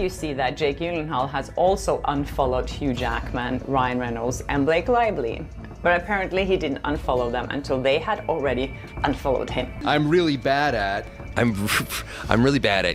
you see that Jake Gyllenhaal has also unfollowed Hugh Jackman, Ryan Reynolds, and Blake Lively. But apparently he didn't unfollow them until they had already unfollowed him. I'm really bad at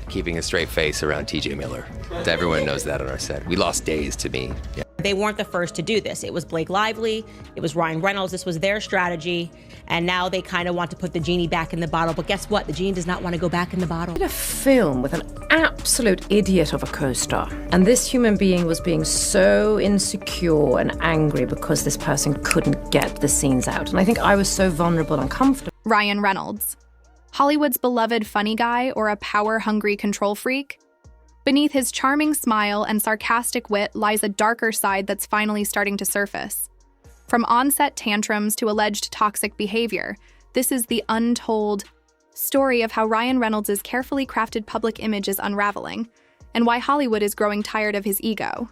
keeping a straight face around TJ Miller. Everyone knows that on our set. We lost days to me. Yeah. They weren't the first to do this. It was Blake Lively, it was Ryan Reynolds, this was their strategy, and now they kind of want to put the genie back in the bottle, but guess what? The genie does not want to go back in the bottle. I did a film with an absolute idiot of a co-star, and this human being was being so insecure and angry because this person couldn't get the scenes out, and I think I was so vulnerable and comfortable. Ryan Reynolds, Hollywood's beloved funny guy or a power-hungry control freak? Beneath his charming smile and sarcastic wit lies a darker side that's finally starting to surface. From on-set tantrums to alleged toxic behavior, this is the untold story of how Ryan Reynolds' carefully crafted public image is unraveling, and why Hollywood is growing tired of his ego.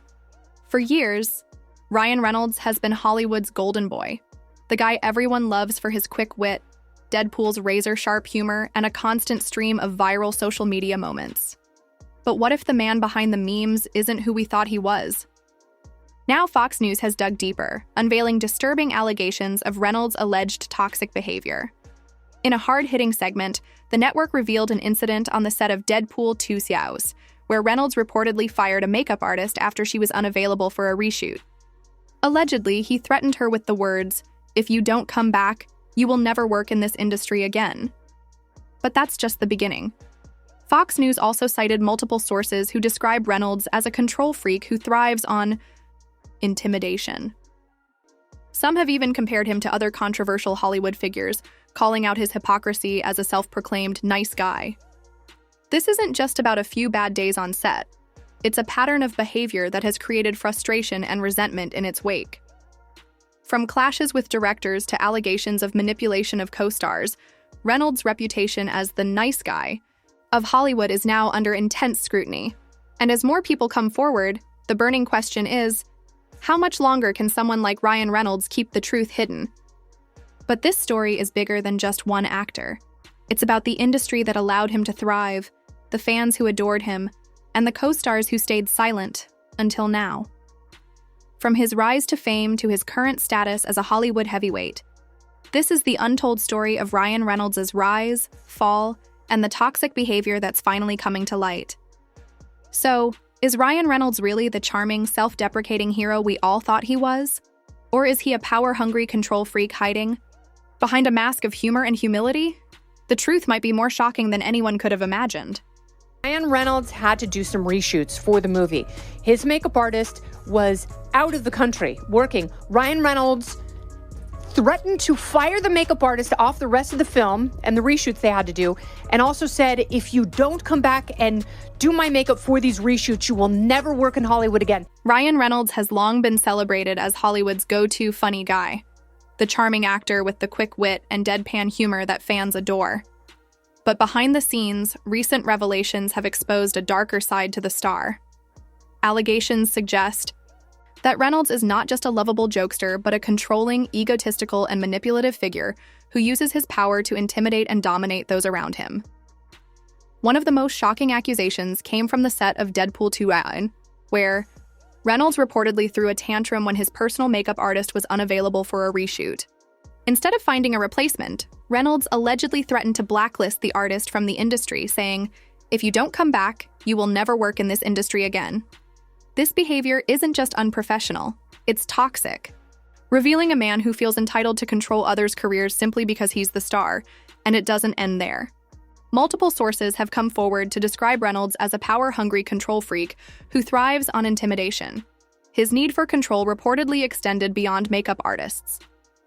For years, Ryan Reynolds has been Hollywood's golden boy, the guy everyone loves for his quick wit, Deadpool's razor-sharp humor, and a constant stream of viral social media moments. But what if the man behind the memes isn't who we thought he was? Now Fox News has dug deeper, unveiling disturbing allegations of Reynolds' alleged toxic behavior. In a hard-hitting segment, the network revealed an incident on the set of Deadpool 2 Xiaos, where Reynolds reportedly fired a makeup artist after she was unavailable for a reshoot. Allegedly, he threatened her with the words, "If you don't come back, you will never work in this industry again." But that's just the beginning. Fox News also cited multiple sources who describe Reynolds as a control freak who thrives on intimidation. Some have even compared him to other controversial Hollywood figures, calling out his hypocrisy as a self-proclaimed nice guy. This isn't just about a few bad days on set. It's a pattern of behavior that has created frustration and resentment in its wake. From clashes with directors to allegations of manipulation of co-stars, Reynolds' reputation as the nice guy of Hollywood is now under intense scrutiny. And as more people come forward, the burning question is, how much longer can someone like Ryan Reynolds keep the truth hidden? But this story is bigger than just one actor. It's about the industry that allowed him to thrive, the fans who adored him, and the co-stars who stayed silent until now. From his rise to fame to his current status as a Hollywood heavyweight, this is the untold story of Ryan Reynolds' rise, fall, and the toxic behavior that's finally coming to light. So, is Ryan Reynolds really the charming, self-deprecating hero we all thought he was? Or is he a power-hungry control freak hiding behind a mask of humor and humility? The truth might be more shocking than anyone could have imagined. Ryan Reynolds had to do some reshoots for the movie. His makeup artist was out of the country working. Ryan Reynolds threatened to fire the makeup artist off the rest of the film and the reshoots they had to do, and also said, if you don't come back and do my makeup for these reshoots, you will never work in Hollywood again. Ryan Reynolds has long been celebrated as Hollywood's go-to funny guy, the charming actor with the quick wit and deadpan humor that fans adore. But behind the scenes, recent revelations have exposed a darker side to the star. Allegations suggest that Reynolds is not just a lovable jokester, but a controlling, egotistical, and manipulative figure who uses his power to intimidate and dominate those around him. One of the most shocking accusations came from the set of Deadpool 2, where Reynolds reportedly threw a tantrum when his personal makeup artist was unavailable for a reshoot. Instead of finding a replacement, Reynolds allegedly threatened to blacklist the artist from the industry, saying, "If you don't come back, you will never work in this industry again." This behavior isn't just unprofessional, it's toxic, revealing a man who feels entitled to control others' careers simply because he's the star, and it doesn't end there. Multiple sources have come forward to describe Reynolds as a power-hungry control freak who thrives on intimidation. His need for control reportedly extended beyond makeup artists.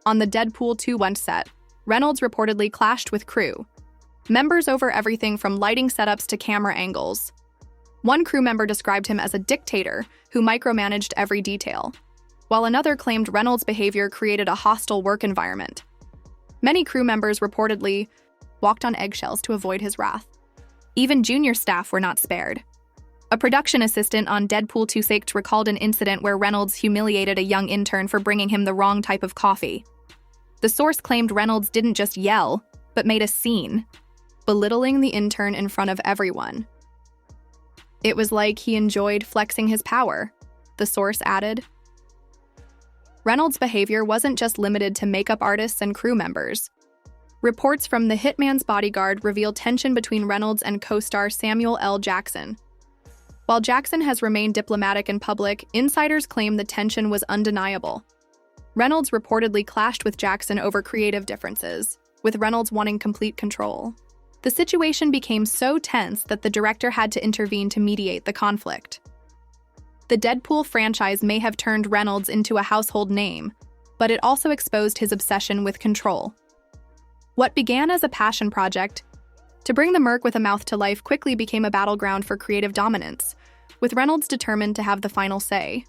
On the Deadpool 2 set, Reynolds reportedly clashed with crew members over everything from lighting setups to camera angles. One crew member described him as a dictator who micromanaged every detail, while another claimed Reynolds' behavior created a hostile work environment. Many crew members reportedly walked on eggshells to avoid his wrath. Even junior staff were not spared. A production assistant on Deadpool 2 recalled an incident where Reynolds humiliated a young intern for bringing him the wrong type of coffee. The source claimed Reynolds didn't just yell, but made a scene, belittling the intern in front of everyone. It was like he enjoyed flexing his power, the source added. Reynolds' behavior wasn't just limited to makeup artists and crew members. Reports from The Hitman's Bodyguard reveal tension between Reynolds and co-star Samuel L. Jackson. While Jackson has remained diplomatic in public, insiders claim the tension was undeniable. Reynolds reportedly clashed with Jackson over creative differences, with Reynolds wanting complete control. The situation became so tense that the director had to intervene to mediate the conflict. The Deadpool franchise may have turned Reynolds into a household name, but it also exposed his obsession with control. What began as a passion project to bring the Merc with a mouth to life quickly became a battleground for creative dominance, with Reynolds determined to have the final say.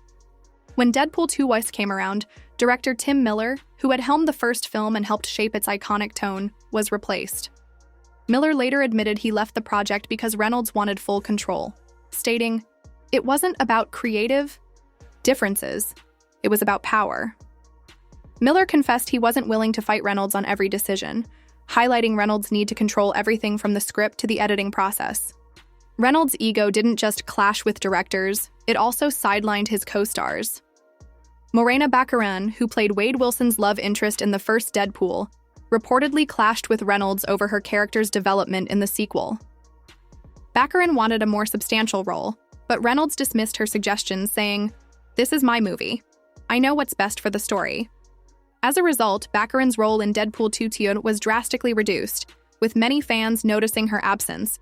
When Deadpool 2 Weiss came around, director Tim Miller, who had helmed the first film and helped shape its iconic tone, was replaced. Miller later admitted he left the project because Reynolds wanted full control, stating, "It wasn't about creative differences, it was about power." Miller confessed he wasn't willing to fight Reynolds on every decision, highlighting Reynolds' need to control everything from the script to the editing process. Reynolds' ego didn't just clash with directors, it also sidelined his co-stars. Morena Baccarin, who played Wade Wilson's love interest in the first Deadpool, reportedly clashed with Reynolds over her character's development in the sequel. Baccarin wanted a more substantial role, but Reynolds dismissed her suggestions, saying, "This is my movie. I know what's best for the story." As a result, Baccarin's role in Deadpool 2 was drastically reduced, with many fans noticing her absence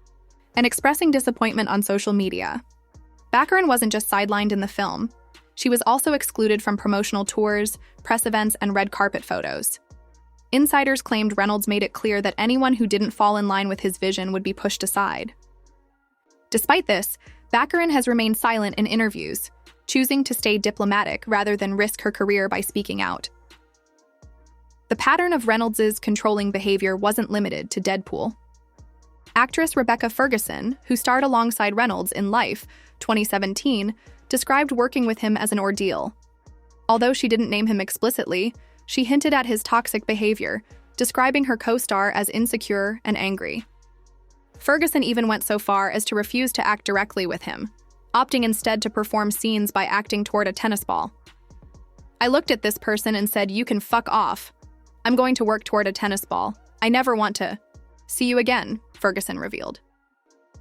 and expressing disappointment on social media. Baccarin wasn't just sidelined in the film. She was also excluded from promotional tours, press events, and red carpet photos. Insiders claimed Reynolds made it clear that anyone who didn't fall in line with his vision would be pushed aside. Despite this, Baccarin has remained silent in interviews, choosing to stay diplomatic rather than risk her career by speaking out. The pattern of Reynolds' controlling behavior wasn't limited to Deadpool. Actress Rebecca Ferguson, who starred alongside Reynolds in Life, 2017, described working with him as an ordeal. Although she didn't name him explicitly, she hinted at his toxic behavior, describing her co-star as insecure and angry. Ferguson even went so far as to refuse to act directly with him, opting instead to perform scenes by acting toward a tennis ball. "I looked at this person and said, 'You can fuck off. I'm going to work toward a tennis ball. I never want to see you again,'" Ferguson revealed.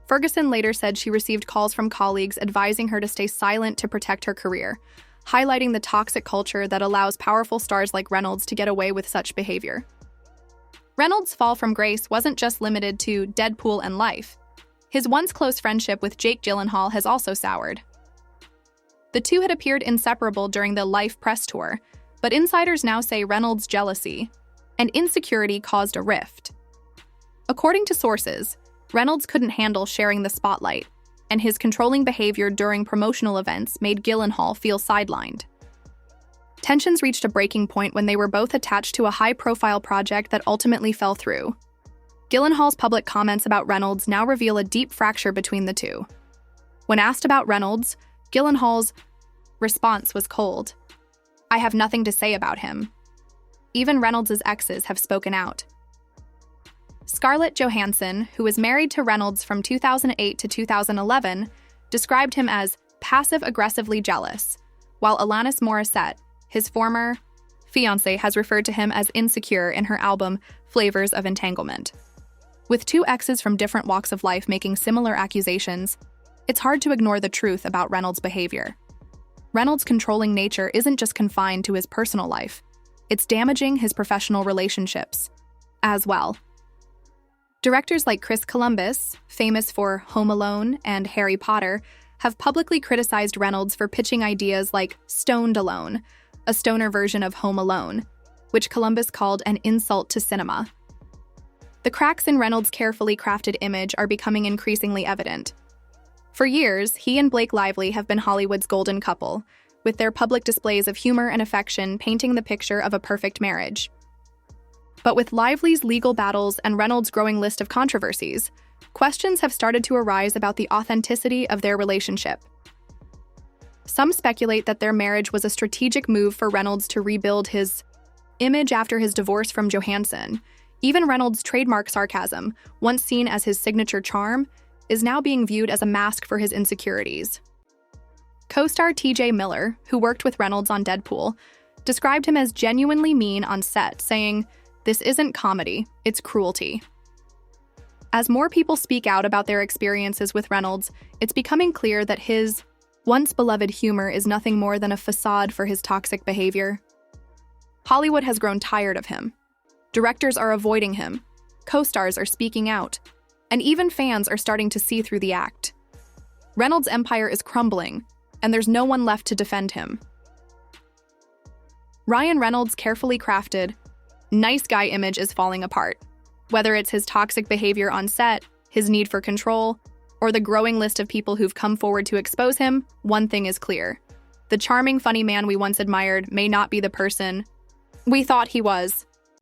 Ferguson later said she received calls from colleagues advising her to stay silent to protect her career, highlighting the toxic culture that allows powerful stars like Reynolds to get away with such behavior. Reynolds' fall from grace wasn't just limited to Deadpool and Life. His once close friendship with Jake Gyllenhaal has also soured. The two had appeared inseparable during the Life press tour, but insiders now say Reynolds' jealousy and insecurity caused a rift. According to sources, Reynolds couldn't handle sharing the spotlight, and his controlling behavior during promotional events made Gyllenhaal feel sidelined. Tensions reached a breaking point when they were both attached to a high-profile project that ultimately fell through. Gyllenhaal's public comments about Reynolds now reveal a deep fracture between the two. When asked about Reynolds, Gyllenhaal's response was cold. "I have nothing to say about him." Even Reynolds' exes have spoken out. Scarlett Johansson, who was married to Reynolds from 2008 to 2011, described him as passive-aggressively jealous, while Alanis Morissette, his former fiancé, has referred to him as insecure in her album Flavors of Entanglement. With two exes from different walks of life making similar accusations, it's hard to ignore the truth about Reynolds' behavior. Reynolds' controlling nature isn't just confined to his personal life, it's damaging his professional relationships as well. Directors like Chris Columbus, famous for Home Alone and Harry Potter, have publicly criticized Reynolds for pitching ideas like Stoned Alone, a stoner version of Home Alone, which Columbus called an insult to cinema. The cracks in Reynolds' carefully crafted image are becoming increasingly evident. For years, he and Blake Lively have been Hollywood's golden couple, with their public displays of humor and affection painting the picture of a perfect marriage. But with Lively's legal battles and Reynolds' growing list of controversies, questions have started to arise about the authenticity of their relationship. Some speculate that their marriage was a strategic move for Reynolds to rebuild his image after his divorce from Johansson. Even Reynolds' trademark sarcasm, once seen as his signature charm, is now being viewed as a mask for his insecurities. Co-star TJ Miller, who worked with Reynolds on Deadpool, described him as genuinely mean on set, saying, "This isn't comedy, it's cruelty." As more people speak out about their experiences with Reynolds, it's becoming clear that his once-beloved humor is nothing more than a facade for his toxic behavior. Hollywood has grown tired of him. Directors are avoiding him, co-stars are speaking out, and even fans are starting to see through the act. Reynolds' empire is crumbling, and there's no one left to defend him. Ryan Reynolds' carefully crafted, nice guy image is falling apart. Whether it's his toxic behavior on set, his need for control, or the growing list of people who've come forward to expose him, one thing is clear. The charming, funny man we once admired may not be the person we thought he was.